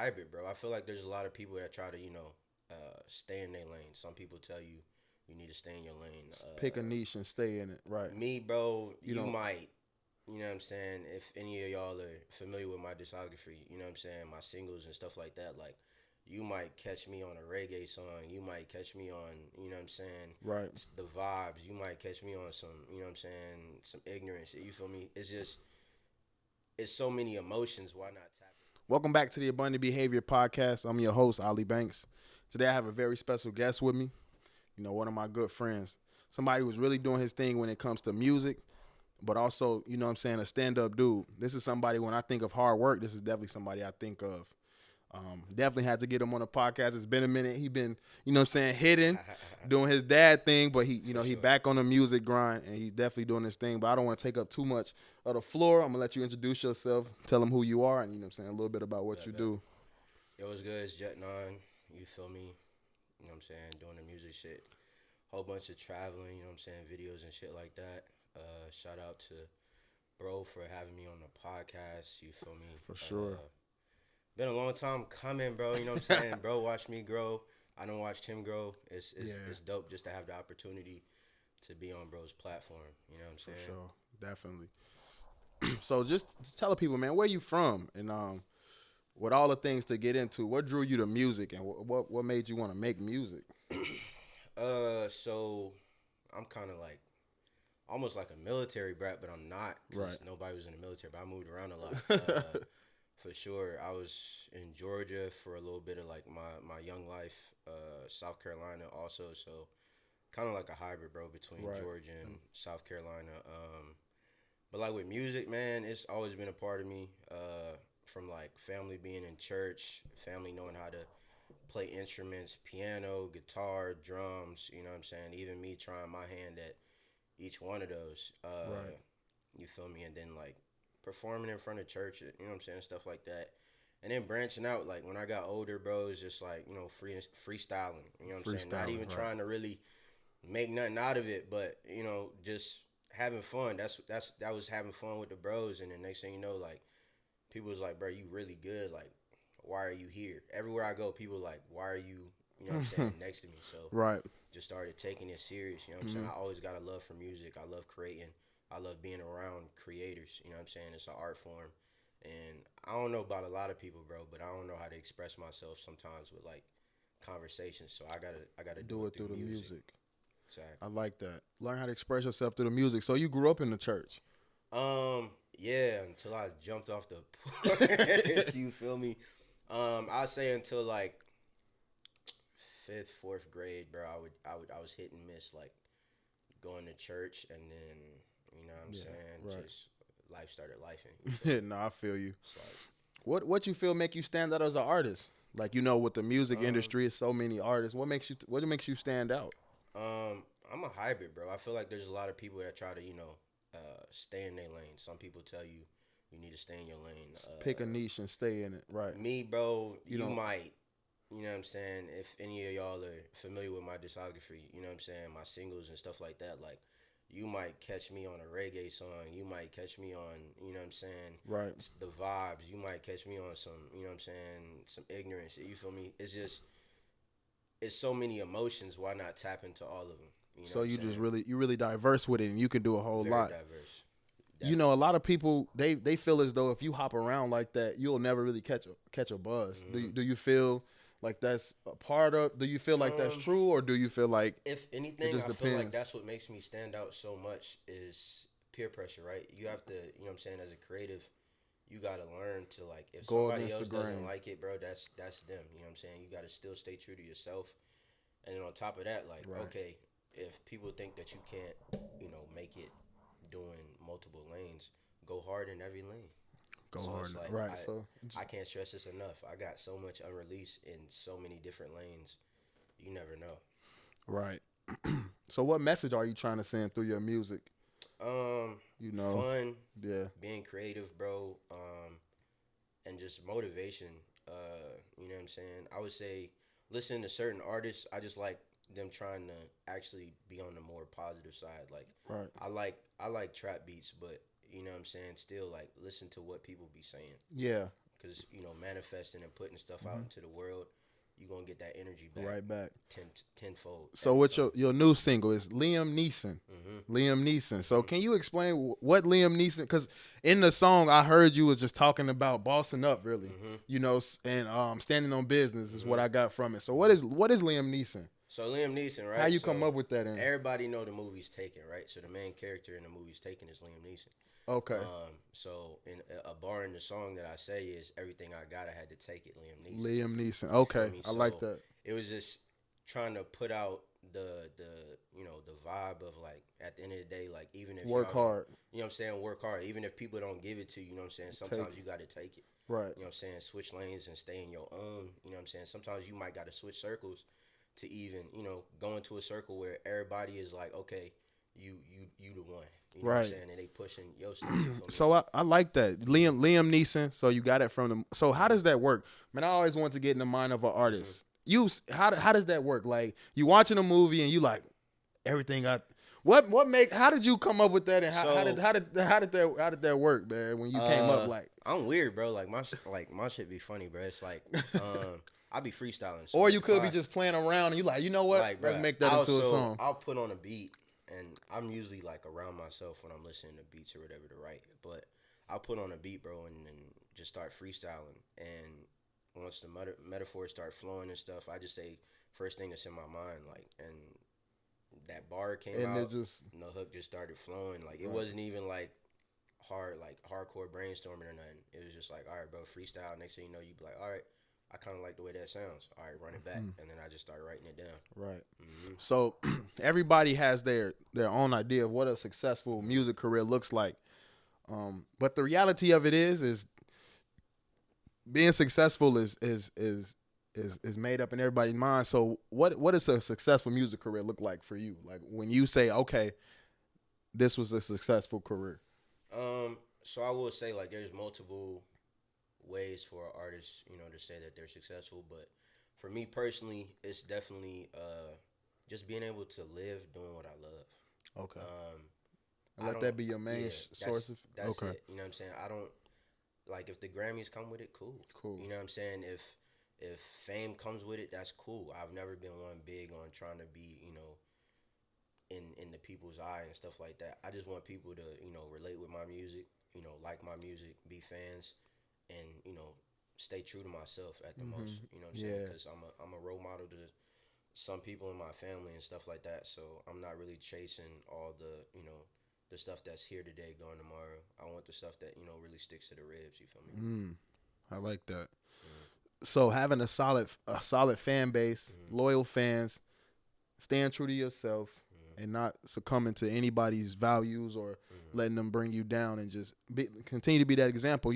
hybrid, bro. I feel like there's a lot of people that try to, stay in their lane. Some people tell you you need to stay in your lane. Pick a niche and stay in it, right? Me, bro, You you know, might, you know what I'm saying? If any of y'all are familiar with my discography, you know what I'm saying? My singles and stuff like that, like, you might catch me on a reggae song. You might catch me on, you know what I'm saying? right. The vibes. You might catch me on some, you know what I'm saying? Some ignorance. You feel me? It's so many emotions. Why not tap it? Welcome back to the Abundant Behavior Podcast. I'm your host, Ali Banks. Today I have a very special guest with me. One of my good friends. Somebody who's really doing his thing when it comes to music, but also, a stand-up dude. This is somebody, when I think of hard work, this is definitely somebody I think of. Definitely had to get him on the podcast. It's been a minute. He been, hidden, doing his dad thing, but he back on the music grind, and he's definitely doing his thing. But I don't want to take up too much of the floor. I'm going to let you introduce yourself, tell them who you are, and, a little bit about what you do. Yo, what's good? It's Jet 9. You feel me? You know what I'm saying? Doing the music shit. Whole bunch of traveling, you know what I'm saying? Videos and shit like that. Shout out to bro for having me on the podcast. You feel me? For sure. Been a long time coming, bro. You know what I'm saying? Bro watched me grow. I done watched him grow. It's dope just to have the opportunity to be on bro's platform. You know what I'm saying? For sure. Definitely. So just tell the people, man, where you from? And with all the things to get into, what drew you to music, and what made you want to make music? So I'm kind of like almost like a military brat, but I'm not, because nobody was in the military. But I moved around a lot. For sure, I was in Georgia for a little bit of like my young life. South Carolina also, so kind of like a hybrid, bro, between Georgia and South Carolina. But like with music, man, it's always been a part of me. From like family being in church, family knowing how to play instruments, piano, guitar, drums, you know what I'm saying? Even me trying my hand at each one of those. You feel me? And then like performing in front of church, you know what I'm saying? Stuff like that. And then branching out, like when I got older, bro, it's just like, freestyling. You know what I'm saying? Not even trying to really make nothing out of it, but, just having fun. That was having fun with the bros. And then next thing you know, like, people was like, bro, you really good. Like, why are you here? Everywhere I go, people like, why are you, you know what I'm saying, next to me? So just started taking it serious. You know what I'm saying? I always got a love for music. I love creating. I love being around creators. You know what I'm saying? It's an art form. And I don't know about a lot of people, bro, but I don't know how to express myself sometimes with like conversations. So I gotta do it through the music. Exactly. I like that. Learn how to express yourself through the music. So you grew up in the church. Yeah, until I jumped off the porch. You feel me? I'd say until like 5th, 4th grade, bro. I was hit and miss, like going to church, and then you know what I'm saying, just life started lifing. No, I feel you. Like, what you feel make you stand out as an artist? Like, with the music industry, is so many artists. What makes you stand out? I'm a hybrid, bro. I feel like there's a lot of people that try to, stay in their lane. Some people tell you you need to stay in your lane. Pick a niche and stay in it, right? Me, bro, you might, you know what I'm saying? If any of y'all are familiar with my discography, you know what I'm saying? My singles and stuff like that, like, you might catch me on a reggae song. You might catch me on, you know what I'm saying? Right. The vibes. You might catch me on some, you know what I'm saying? Some ignorance. You feel me? It's so many emotions. Why not tap into all of them? You know so you just really diverse with it, and you can do a whole lot. Diverse. Definitely. A lot of people they feel as though if you hop around like that, you'll never really catch a buzz. Mm-hmm. Do you feel like that's a part of? Do you feel like that's true, or do you feel like, if anything, I feel like that's what makes me stand out so much is peer pressure, right? You have to, you know what I'm saying, as a creative, you got to learn to, like, if somebody else doesn't like it, bro, that's them. You know what I'm saying? You got to still stay true to yourself. And then on top of that, like, okay, if people think that you can't, make it doing multiple lanes, go hard in every lane. I can't stress this enough. I got so much unreleased in so many different lanes. You never know. Right. So what message are you trying to send through your music? Fun. Yeah. Being creative, bro. And just motivation. You know what I'm saying? I would say listening to certain artists, I just like them trying to actually be on the more positive side. Like, I like trap beats, but you know what I'm saying? Still, like, listen to what people be saying. Yeah. because manifesting and putting stuff out into the world, you're gonna get that energy back right back tenfold. So what your new single is Liam Neeson. Liam Neeson. So can you explain what Liam Neeson? Because in the song I heard you was just talking about bossing up, really, and standing on business is what I got from it. So what is Liam Neeson? So Liam Neeson, right? How you come up with that? Everybody know the movie's Taken, right? So the main character in the movie's Taken is Liam Neeson. Okay. So in a bar in the song that I say is everything I got, I had to take it. Liam Neeson. Liam Neeson. Okay, I like that. It was just trying to put out the vibe of like at the end of the day, like even if work hard. You know what I'm saying? Work hard. Even if people don't give it to you, you know what I'm saying? Sometimes you got to take it. Right. You know what I'm saying? Switch lanes and stay in your own. You know what I'm saying? Sometimes you might got to switch circles to even go into a circle where everybody is like, okay, you the one. You know what I'm saying? And they pushing your stuff. So I like that. Liam Neeson. So you got it from them. So how does that work? Man, I always want to get in the mind of an artist. How does that work? Like you watching a movie and you like everything how did you come up with that, and how did that work, man? When you came up, like I'm weird, bro. Like my shit be funny, bro. It's like I be freestyling. So or you could be just playing around and you like, you know what? Like, let's make that into a song. I'll put on a beat, and I'm usually like around myself when I'm listening to beats or whatever to write. But I'll put on a beat, bro, and just start freestyling. And once the metaphors start flowing and stuff, I just say first thing that's in my mind, like, and that bar came out, and the hook just started flowing. Like it wasn't even like hardcore brainstorming or nothing. It was just like, all right, bro, freestyle. Next thing you know, you be like, all right, I kind of like the way that sounds. All right, run it back, and then I just start writing it down. Right. So everybody has their own idea of what a successful music career looks like. But the reality of it is being successful is made up in everybody's mind. So what does a successful music career look like for you? Like when you say, okay, this was a successful career. So I will say like there's multiple ways for artists, to say that they're successful. But for me personally, it's definitely just being able to live doing what I love. Okay. And let that be your main source of. That's it. You know what I'm saying? I don't like if the Grammys come with it, cool. You know what I'm saying? If fame comes with it, that's cool. I've never been one big on trying to be, in the people's eye and stuff like that. I just want people to, relate with my music, like my music, be fans, and, stay true to myself at the most. You know what I'm saying? Because I'm a role model to some people in my family and stuff like that. So I'm not really chasing all the, the stuff that's here today, going tomorrow. I want the stuff that, really sticks to the ribs. You feel me? I like that. So having a solid fan base, loyal fans, staying true to yourself, and not succumbing to anybody's values or letting them bring you down, and just continue to be that example.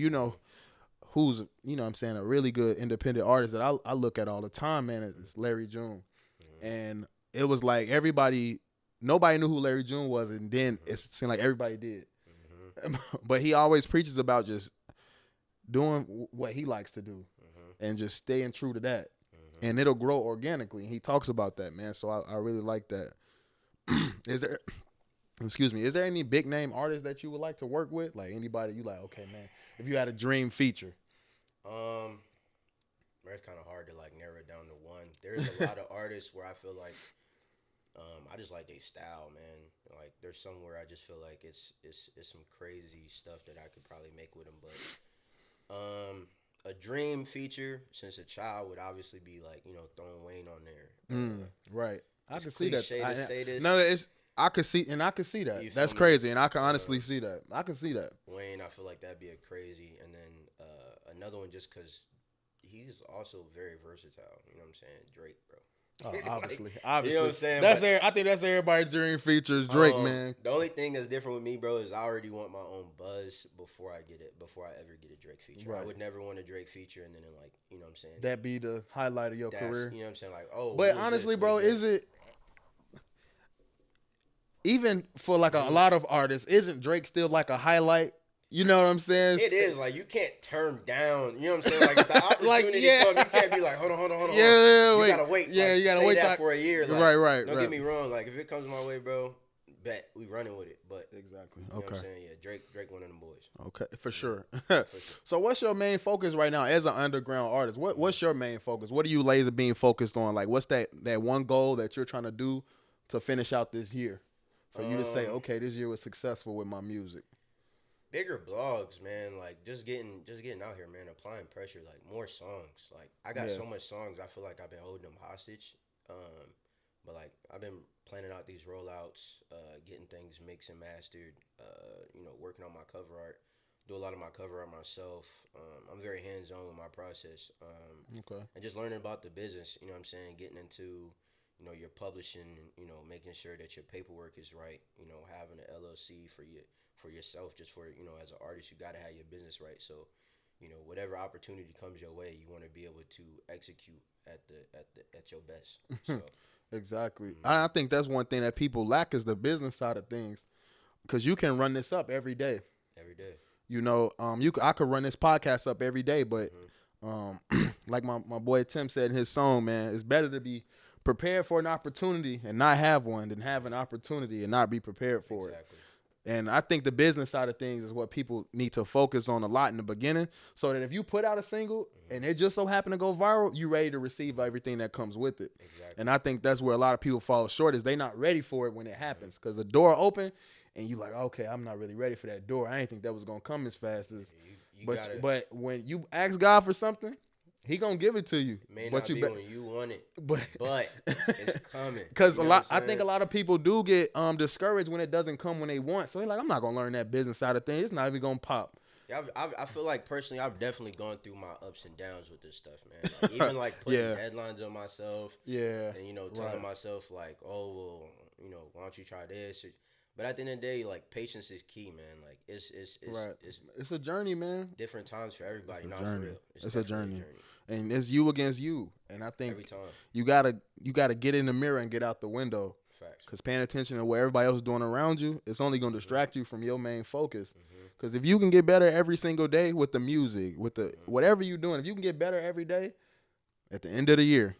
Who's what I'm saying, a really good independent artist that I look at all the time, man, is Larry June. And it was like nobody knew who Larry June was, and then it seemed like everybody did. But he always preaches about just doing what he likes to do. And just staying true to that. And it'll grow organically. And he talks about that, man. So I really like that. Is there any big name artists that you would like to work with? Like anybody you like, okay, man, if you had a dream feature. It's kind of hard to like narrow it down to one. There's a lot of artists where I feel like I just like their style, man. Like there's somewhere I just feel like it's some crazy stuff that I could probably make with them. But a dream feature since a child would obviously be like, throwing Wayne on there. Right. I can see that. To say this. No, I could see that. That's crazy, and I can honestly see that. I can see that. Wayne, I feel like that'd be a crazy. And then another one just because he's also very versatile. You know what I'm saying? Drake, bro. Oh, obviously. You know what I'm saying? I think that's everybody's dream feature is Drake, man. The only thing that's different with me, bro, is I already want my own buzz before I ever get a Drake feature. Right. I would never want a Drake feature and then like, you know what I'm saying? That be the highlight of your career. You know what I'm saying? Like, oh. But honestly, bro, is it even for like a lot of artists, isn't Drake still like a highlight? You know what I'm saying? It is. Like, you can't turn down. You know what I'm saying? Like, if the opportunity comes, you can't be like, hold on. Yeah, you got to wait. Yeah, you got to wait that for a year. Like, right. Don't get me wrong. Like, if it comes my way, bro, bet we running with it. But exactly. you know what I'm saying? Yeah, Drake one of them boys. Okay, for sure. For sure. So what's your main focus right now as an underground artist? What's your main focus? What are you laser being focused on? Like, what's that one goal that you're trying to do to finish out this year? For you to say, okay, this year was successful with my music. Bigger blogs, man. Like just getting out here, man. Applying pressure, like more songs. Like I got so much songs, I feel like I've been holding them hostage. But like I've been planning out these rollouts, getting things mixed and mastered. Working on my cover art. Do a lot of my cover art myself. I'm very hands on with my process. Okay. And just learning about the business. You know what I'm saying? Getting into your publishing. Making sure that your paperwork is right. Having an LLC for yourself, just for as an artist, you got to have your business right. So whatever opportunity comes your way, you want to be able to execute at your best. So exactly. I think that's one thing that people lack is the business side of things, because you can run this up every day. Every day. I could run this podcast up every day, but like my boy Tim said in his song, man, it's better to be prepared for an opportunity and not have one than have an opportunity and not be prepared for it. And I think the business side of things is what people need to focus on a lot in the beginning, so that if you put out a single and it just so happen to go viral, you're ready to receive everything that comes with it. Exactly. And I think that's where a lot of people fall short, is they not ready for it when it happens, because the door open and you like, okay, I'm not really ready for that door. I didn't think that was going to come as fast as. But when you ask God for something, He gonna give it to you. May not be when you want it, but it's coming. Because I think a lot of people do get discouraged when it doesn't come when they want. So they're like, I'm not gonna learn that business side of things. It's not even gonna pop. Yeah, I feel like personally, I've definitely gone through my ups and downs with this stuff, man. Like, even like putting deadlines on myself. Yeah. And telling myself like, oh well, why don't you try this? But at the end of the day, like patience is key, man. Like it's a journey, man. Different times for everybody. It's not a journey. For real. It's a journey. And it's you against you. And I think every time you gotta get in the mirror and get out the window. Facts. Because paying attention to what everybody else is doing around you, it's only gonna distract you from your main focus. Because if you can get better every single day with the music, with the whatever you're doing, if you can get better every day, at the end of the year,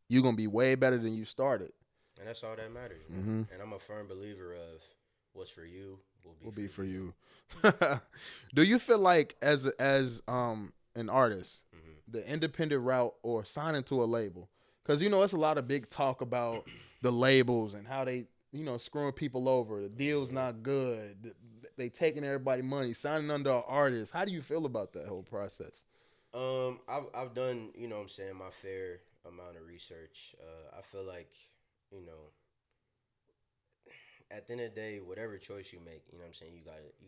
you're gonna be way better than you started. And that's all that matters. And I'm a firm believer of what's for you will be for you. Do you feel like as an artist, the independent route or signing to a label? Because it's a lot of big talk about the labels and how they screwing people over. The deal's not good. They taking everybody money, signing under an artist. How do you feel about that whole process? I've done my fair amount of research. I feel like at the end of the day, whatever choice you make, you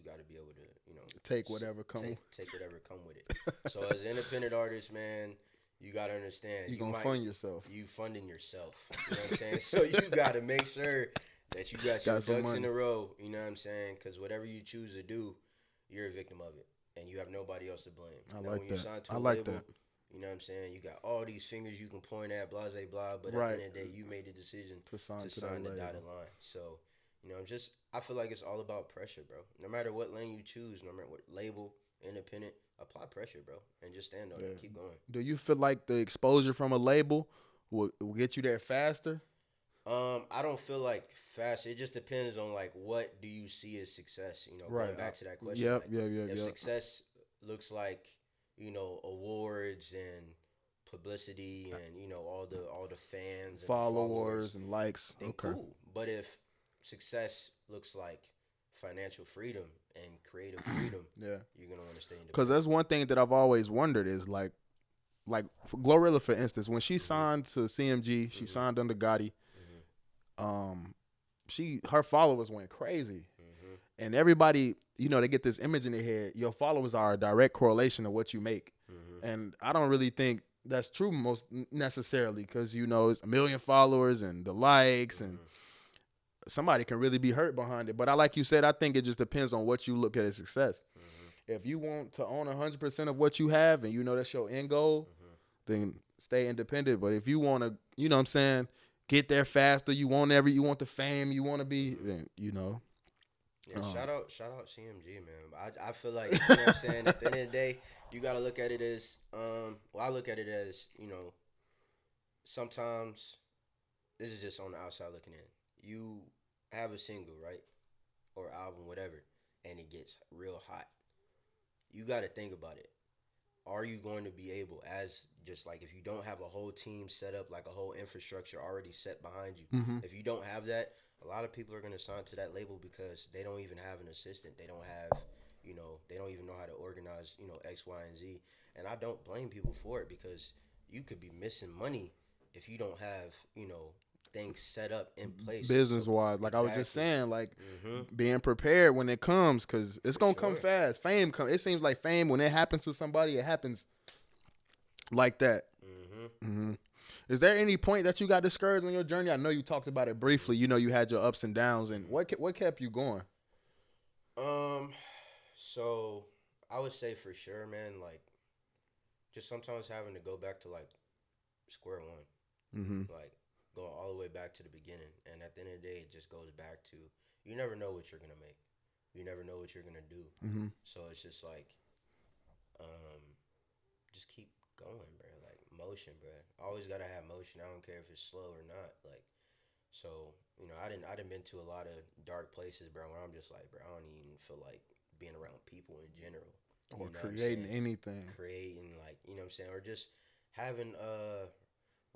gotta be able to take whatever come take whatever come with it. So as an independent artist, man, you gotta understand you're gonna fund yourself. You funding yourself. You know what I'm saying? So you gotta make sure that you got your ducks in a row. You know what I'm saying? Because whatever you choose to do, you're a victim of it, and you have nobody else to blame. When I like that. You know what I'm saying? You got all these fingers you can point at, blah, blah, blah. But at the end of the day, you made the decision to sign the dotted line. So, I feel like it's all about pressure, bro. No matter what lane you choose, no matter what label, independent, apply pressure, bro, and just stand on it. Keep going. Do you feel like the exposure from a label will get you there faster? I don't feel like fast. It just depends on like what do you see as success. Going back to that question. If success looks like awards and publicity and all the fans, and followers and likes, then cool. But if success looks like financial freedom and creative freedom, you're gonna want to stay independent. Because that's one thing that I've always wondered is like for Glorilla, for instance, when she signed to CMG, she signed under Gotti. Her followers went crazy, and everybody, they get this image in their head. Your followers are a direct correlation of what you make, and I don't really think that's true most necessarily, because it's 1 million followers and the likes and somebody can really be hurt behind it. But like you said, I think it just depends on what you look at as success. If you want to own 100% of what you have and that's your end goal, then stay independent. But if you want to, get there faster, you want the fame, you want to be, then Yeah, shout out CMG, man. I feel like at the end of the day, you gotta look at it as I look at it as sometimes this is just on the outside looking in. You have a single, right? Or album, whatever, and it gets real hot. You got to think about it. Are you going to be able, as just like if you don't have a whole team set up, like a whole infrastructure already set behind you, Mm-hmm. if you don't have that, a lot of people are going to sign to that label because they don't even have an assistant. They don't have, they don't even know how to organize, X, Y, and Z. And I don't blame people for it because you could be missing money if you don't have, things set up in place. Business So wise, like I was just exactly. saying, like Mm-hmm. being prepared when it comes, because it's gonna come Sure. fast. Fame come. It seems like fame when it happens to somebody, it happens like that. Mm-hmm. Mm-hmm. Is there any point that you got discouraged on your journey? I know you talked about it briefly. You know, you had your ups and downs, and what kept you going? Um, so I would say for sure, man, like just sometimes having to go back to like square one, Mm-hmm. like going all the way back to the beginning. And at the end of the day, it just goes back to you never know what you're gonna make. You never know what you're gonna do. Mm-hmm. So it's just like, um, just keep going, bro. Like motion, bro. Always gotta have motion. I don't care if it's slow or not. Like so, I didn't been to a lot of dark places, bro. Where I'm just like, bro, I don't even feel like being around people in general. Or You know what I'm creating saying? anything. Creating like, you know what I'm saying, or just having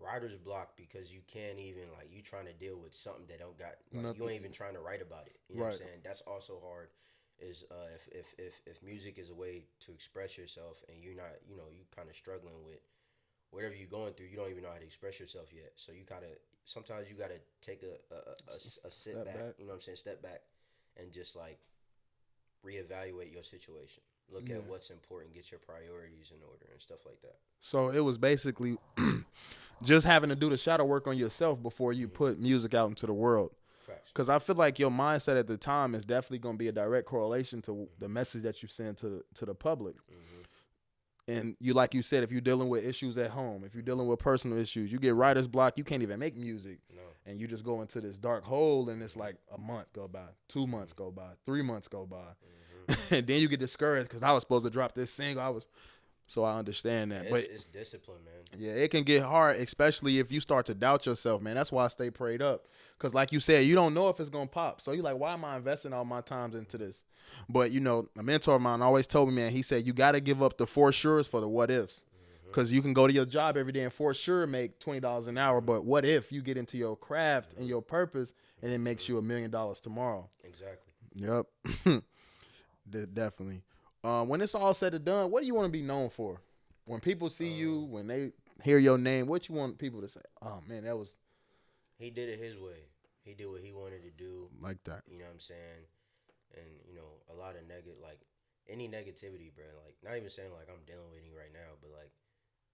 writer's block because you can't even like you trying to deal with something that don't got like you Nothing. ain't even trying to write about it. You know Right. what I'm saying? That's also hard. Is if music is a way to express yourself and you're not you kind of struggling with whatever you're going through, you don't even know how to express yourself yet. So you gotta sometimes you gotta take a sit Step back. back. You know what I'm saying? Step back and just like reevaluate your situation. Look Yeah. at what's important. Get your priorities in order and stuff like that. So it was basically just having to do the shadow work on yourself before you Mm-hmm. put music out into the world. Facts. Because I feel like your mindset at the time is definitely going to be a direct correlation to the message that you send to the public. Mm-hmm. And you, like you said, if you're dealing with issues at home, if you're dealing with personal issues, you get writer's block, you can't even make music. No. And you just go into this dark hole, and it's like a month go by, 2 months go by, 3 months go by. Mm-hmm. And then you get discouraged because I was supposed to drop this single. So I understand that. Yeah, But it's discipline, man. yeah, it can get hard, especially if you start to doubt yourself, man. That's why I stay prayed up. Because like you said, you don't know if it's going to pop. So you're like, why am I investing all my times into this? But, a mentor of mine always told me, man, he said, you got to give up the for sures for the what ifs. Because you can go to your job every day and for sure make $20 an hour. But what if you get into your craft and your purpose and it makes you $1 million tomorrow? Exactly. Yep. Definitely. When it's all said and done, what do you want to be known for? When people see you, when they hear your name, what you want people to say? Oh man, that was He did it his way. He did what he wanted to do. like that. You know what I'm saying? And a lot of like any negativity, bro. Like not even saying like I'm dealing with any right now, but like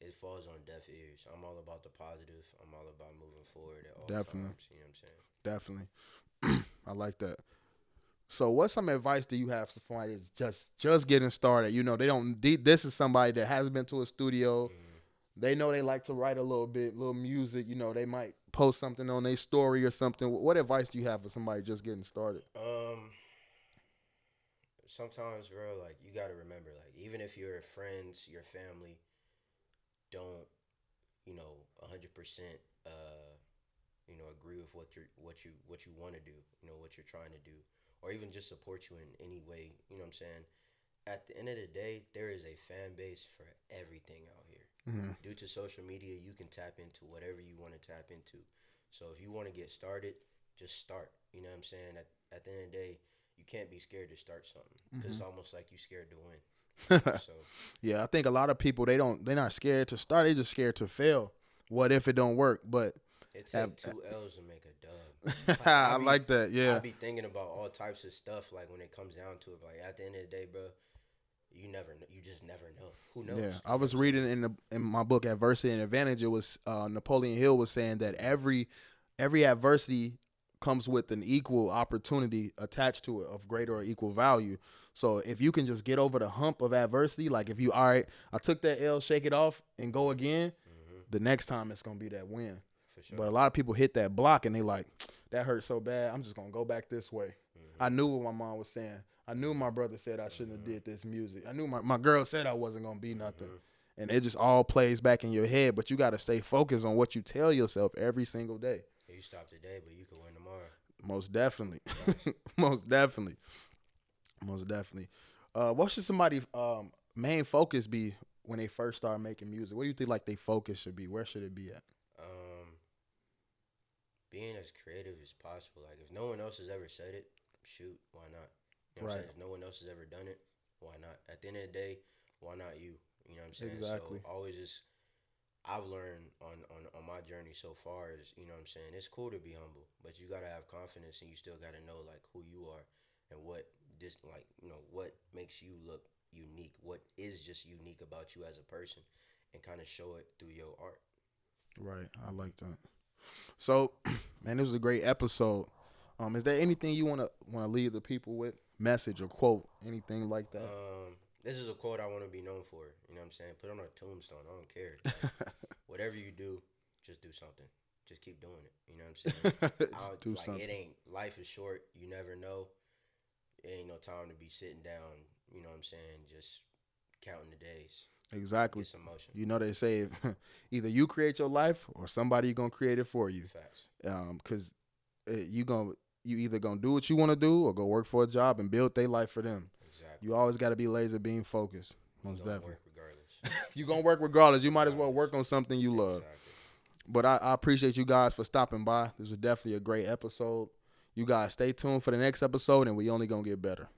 it falls on deaf ears. I'm all about the positive. I'm all about moving forward at all Definitely. times. You know what I'm saying? Definitely. I like that. So, what some advice do you have for somebody that's just getting started? They don't. This is somebody that hasn't been to a studio. They know they like to write a little bit, little music. They might post something on their story or something. What advice do you have for somebody just getting started? Sometimes, bro, like you gotta remember, like even if your friends, your family don't, 100%, agree with what you want to do, what you're trying to do, or even just support you in any way. You know what I'm saying? At the end of the day, there is a fan base for everything out here. Mm-hmm. Due to social media, you can tap into whatever you want to tap into. So if you want to get started, just start. You know what I'm saying? At the end of the day, you can't be scared to start something because it's almost like you're scared to win. So Yeah, I think a lot of people they're not scared to start. They're just scared to fail. What if it don't work? But it takes 2 L's to make a dub. I like that. Yeah, I be thinking about all types of stuff like when it comes down to it. Like at the end of the day, bro, you just never know. Who knows? yeah. I was reading in my book Adversity and Advantage. It was Napoleon Hill was saying that every adversity comes with an equal opportunity attached to it of greater or equal value. So if you can just get over the hump of adversity, like if you, all right, I took that L, shake it off and go again, the next time it's going to be that win. For sure. But a lot of people hit that block and they like, that hurt so bad, I'm just going to go back this way. I knew what my mom was saying. I knew my brother said I shouldn't have did this music. I knew my girl said I wasn't going to be nothing. And it just all plays back in your head. But you got to stay focused on what you tell yourself every single day. You stop today, but you can win tomorrow. Most definitely. Most definitely. Most definitely. What should somebody main focus be when they first start making music? What do you think like they focus should be? Where should it be at? Being as creative as possible. Like if no one else has ever said it, shoot, why not? You know what I'm saying? If no one else has ever done it, why not? At the end of the day, why not you? You know what I'm saying? Exactly. So always just I've learned on my journey so far is, you know what I'm saying, it's cool to be humble, but you gotta have confidence and you still gotta know like who you are and what this like, you know, what makes you look unique, what is just unique about you as a person and kinda show it through your art. Right. I like that. So, man, this was a great episode. Is there anything you wanna leave the people with? Message or quote, anything like that? This is a quote I want to be known for. You know what I'm saying? Put on a tombstone. I don't care. Like, whatever you do, just do something. Just keep doing it. You know what I'm saying? Do something. It ain't. Life is short. You never know. It ain't no time to be sitting down. You know what I'm saying? Just counting the days. Exactly. Get some motion. You know they say either you create your life or somebody gonna create it for you. Facts. Because you either gonna do what you want to do or go work for a job and build their life for them. Exactly. You always got to be laser beam focused. Most definitely. Work regardless. You gonna work regardless. You might as well work on something you love. Exactly. But I appreciate you guys for stopping by. This was definitely a great episode. You guys stay tuned for the next episode, and we only gonna get better.